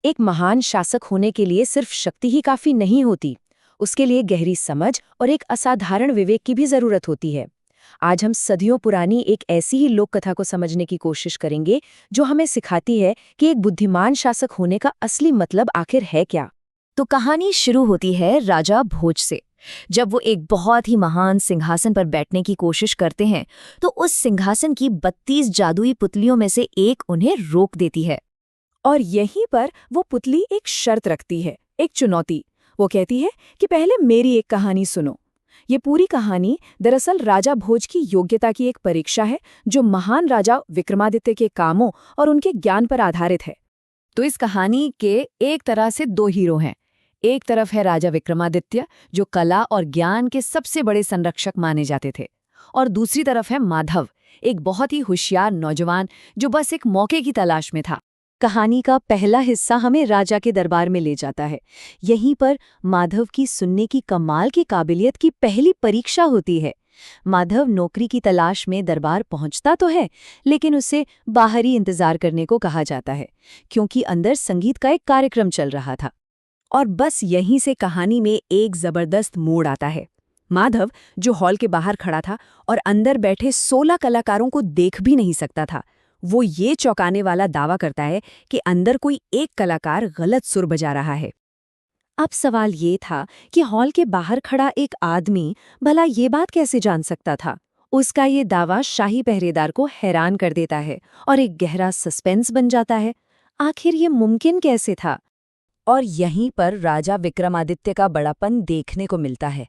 एक महान शासक होने के लिए सिर्फ शक्ति ही काफी नहीं होती, उसके लिए गहरी समझ और एक असाधारण विवेक की भी जरूरत होती है। आज हम सदियों पुरानी एक ऐसी ही लोक कथा को समझने की कोशिश करेंगे जो हमें सिखाती है कि एक बुद्धिमान शासक होने का असली मतलब आखिर है क्या। तो कहानी शुरू होती है राजा भोज से। जब वो एक बहुत ही महान सिंहासन पर बैठने की कोशिश करते हैं तो उस सिंहासन की 32 जादुई पुतलियों में से एक उन्हें रोक देती है। और यहीं पर वो पुतली एक शर्त रखती है, एक चुनौती। वो कहती है कि पहले मेरी एक कहानी सुनो। ये पूरी कहानी दरअसल राजा भोज की योग्यता की एक परीक्षा है, जो महान राजा विक्रमादित्य के कामों और उनके ज्ञान पर आधारित है। तो इस कहानी के एक तरह से दो हीरो हैं। एक तरफ है राजा विक्रमादित्य, जो कला और ज्ञान के सबसे बड़े संरक्षक माने जाते थे, और दूसरी तरफ है माधव, एक बहुत ही होशियार नौजवान जो बस एक मौके की तलाश में था। कहानी का पहला हिस्सा हमें राजा के दरबार में ले जाता है। यहीं पर माधव की सुनने की कमाल की काबिलियत की पहली परीक्षा होती है। माधव नौकरी की तलाश में दरबार पहुंचता तो है, लेकिन उसे बाहर ही इंतजार करने को कहा जाता है, क्योंकि अंदर संगीत का एक कार्यक्रम चल रहा था। और बस यहीं से कहानी में एक जबरदस्त मोड़ आता है। माधव, जो हॉल के बाहर खड़ा था और अंदर बैठे 16 कलाकारों को देख भी नहीं सकता था, वो ये चौंकाने वाला दावा करता है कि अंदर कोई एक कलाकार गलत सुर बजा रहा है। अब सवाल ये था कि हॉल के बाहर खड़ा एक आदमी भला ये बात कैसे जान सकता था। उसका ये दावा शाही पहरेदार को हैरान कर देता है और एक गहरा सस्पेंस बन जाता है। आखिर ये मुमकिन कैसे था? और यहीं पर राजा विक्रमादित्य का बड़ापन देखने को मिलता है।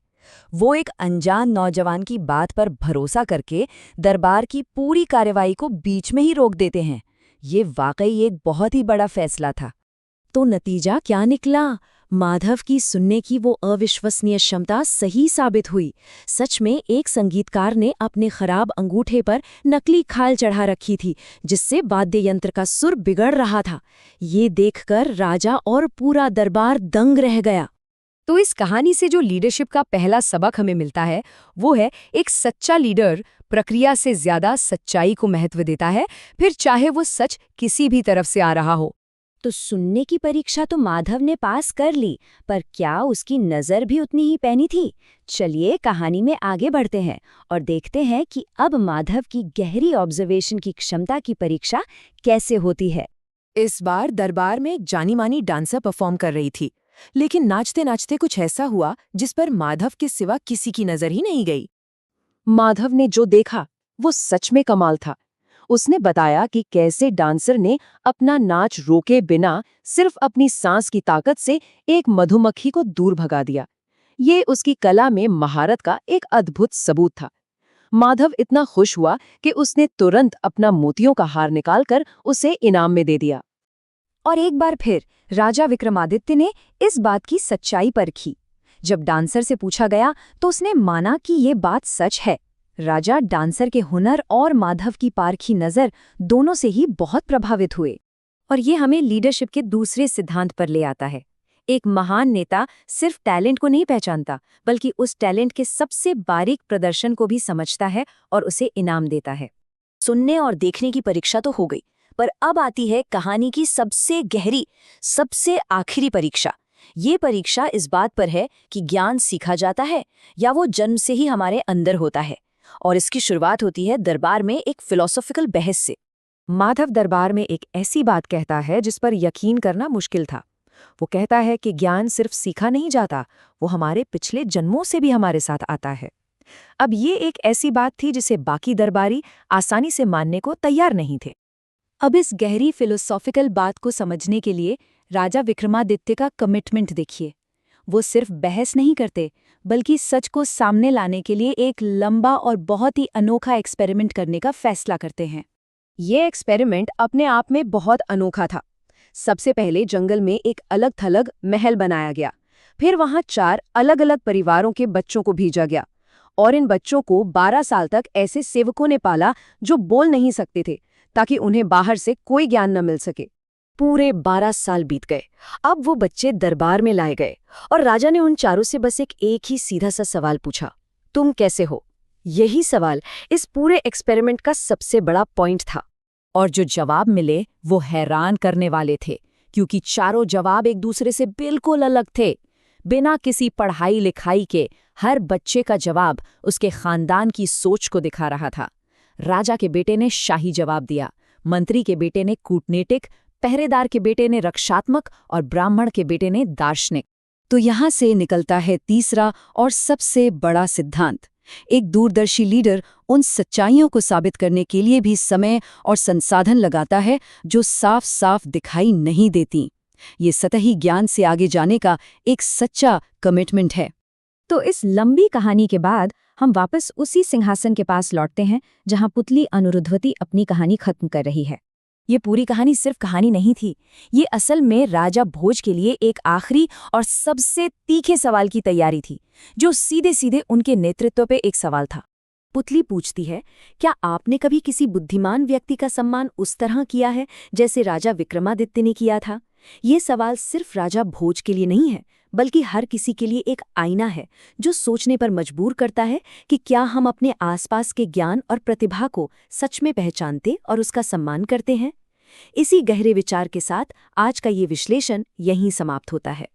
वो एक अनजान नौजवान की बात पर भरोसा करके दरबार की पूरी कार्यवाही को बीच में ही रोक देते हैं। ये वाकई एक बहुत ही बड़ा फैसला था। तो नतीजा क्या निकला? माधव की सुनने की वो अविश्वसनीय क्षमता सही साबित हुई। सच में एक संगीतकार ने अपने खराब अंगूठे पर नकली खाल चढ़ा रखी थी, जिससे वाद्य यंत्र का सुर बिगड़ रहा था। ये देखकर राजा और पूरा दरबार दंग रह गया। तो इस कहानी से जो लीडरशिप का पहला सबक हमें मिलता है, वो है एक सच्चा लीडर प्रक्रिया से ज्यादा सच्चाई को महत्व देता है, फिर चाहे वो सच किसी भी तरफ से आ रहा हो। तो सुनने की परीक्षा तो माधव ने पास कर ली, पर क्या उसकी नज़र भी उतनी ही पैनी थी? चलिए कहानी में आगे बढ़ते हैं और देखते हैं कि अब माधव की गहरी ऑब्जर्वेशन की क्षमता की परीक्षा कैसे होती है। इस बार दरबार में एक जानी-मानी डांसर परफॉर्म कर रही थी, लेकिन नाचते-नाचते कुछ ऐसा हुआ जिस पर माधव के सिवा किसी की नज़र ही नहीं गई। माधव ने जो देखा वो सच में कमाल था। उसने बताया कि कैसे डांसर ने अपना नाच रोके बिना सिर्फ अपनी सांस की ताकत से एक मधुमक्खी को दूर भगा दिया। ये उसकी कला में महारत का एक अद्भुत सबूत था। माधव इतना खुश हुआ कि उसने तुरंत अपना मोतियों का हार निकालकर उसे इनाम में दे दिया। और एक बार फिर राजा विक्रमादित्य ने इस बात की सच्चाई परखी। जब डांसर से पूछा गया तो उसने माना कि ये बात सच है। राजा डांसर के हुनर और माधव की पारखी नज़र दोनों से ही बहुत प्रभावित हुए। और ये हमें लीडरशिप के दूसरे सिद्धांत पर ले आता है। एक महान नेता सिर्फ टैलेंट को नहीं पहचानता, बल्कि उस टैलेंट के सबसे बारीक प्रदर्शन को भी समझता है और उसे इनाम देता है। सुनने और देखने की परीक्षा तो हो गई, पर अब आती है कहानी की सबसे गहरी, सबसे आखिरी परीक्षा। ये परीक्षा इस बात पर है कि ज्ञान सीखा जाता है या वो जन्म से ही हमारे अंदर होता है। और इसकी शुरुआत होती है दरबार में एक फिलोसॉफिकल बहस से। माधव दरबार में एक ऐसी बात कहता है जिस पर यकीन करना मुश्किल था। वो कहता है कि ज्ञान सिर्फ सीखा नहीं जाता, वो हमारे पिछले जन्मों से भी हमारे साथ आता है। अब ये एक ऐसी बात थी जिसे बाकी दरबारी आसानी से मानने को तैयार नहीं थे। अब इस गहरी फिलोसॉफिकल बात को समझने के लिए राजा विक्रमादित्य का कमिटमेंट देखिए। वो सिर्फ बहस नहीं करते, बल्कि सच को सामने लाने के लिए एक लंबा और बहुत ही अनोखा एक्सपेरिमेंट करने का फैसला करते हैं। ये एक्सपेरिमेंट अपने आप में बहुत अनोखा था। सबसे पहले जंगल में एक अलग-थलग महल बनाया गया। फिर वहां 4 अलग-अलग परिवारों के बच्चों को भेजा गया, और इन बच्चों को 12 साल तक ऐसे सेवकों ने पाला जो बोल नहीं सकते थे, ताकि उन्हें बाहर से कोई ज्ञान न मिल सके। पूरे 12 साल बीत गए। अब वो बच्चे दरबार में लाए गए और राजा ने उन चारों से बस एक ही सीधा सा सवाल पूछा, तुम कैसे हो? यही सवाल इस पूरे एक्सपेरिमेंट का सबसे बड़ा पॉइंट था। और जो जवाब मिले वो हैरान करने वाले थे, क्योंकि चारों जवाब एक दूसरे से बिल्कुल अलग थे। बिना किसी पढ़ाई लिखाई के हर बच्चे का जवाब उसके खानदान की सोच को दिखा रहा था। राजा के बेटे ने शाही जवाब दिया, मंत्री के बेटे ने कूटनीतिक, पहरेदार के बेटे ने रक्षात्मक और ब्राह्मण के बेटे ने दार्शनिक। तो यहाँ से निकलता है तीसरा और सबसे बड़ा सिद्धांत। एक दूरदर्शी लीडर उन सच्चाइयों को साबित करने के लिए भी समय और संसाधन लगाता है जो साफ साफ दिखाई नहीं देती। ये सतही ज्ञान से आगे जाने का एक सच्चा कमिटमेंट है। तो इस लंबी कहानी के बाद हम वापस उसी सिंहासन के पास लौटते हैं जहां पुतली अनिरुद्धवती अपनी कहानी खत्म कर रही है। ये पूरी कहानी सिर्फ कहानी नहीं थी, ये असल में राजा भोज के लिए एक आखिरी और सबसे तीखे सवाल की तैयारी थी, जो सीधे सीधे उनके नेतृत्व पे एक सवाल था। पुतली पूछती है, क्या आपने कभी किसी बुद्धिमान व्यक्ति का सम्मान उस तरह किया है जैसे राजा विक्रमादित्य ने किया था? ये सवाल सिर्फ राजा भोज के लिए नहीं है, बल्कि हर किसी के लिए एक आईना है जो सोचने पर मजबूर करता है कि क्या हम अपने आसपास के ज्ञान और प्रतिभा को सच में पहचानते और उसका सम्मान करते हैं। इसी गहरे विचार के साथ आज का ये विश्लेषण यहीं समाप्त होता है।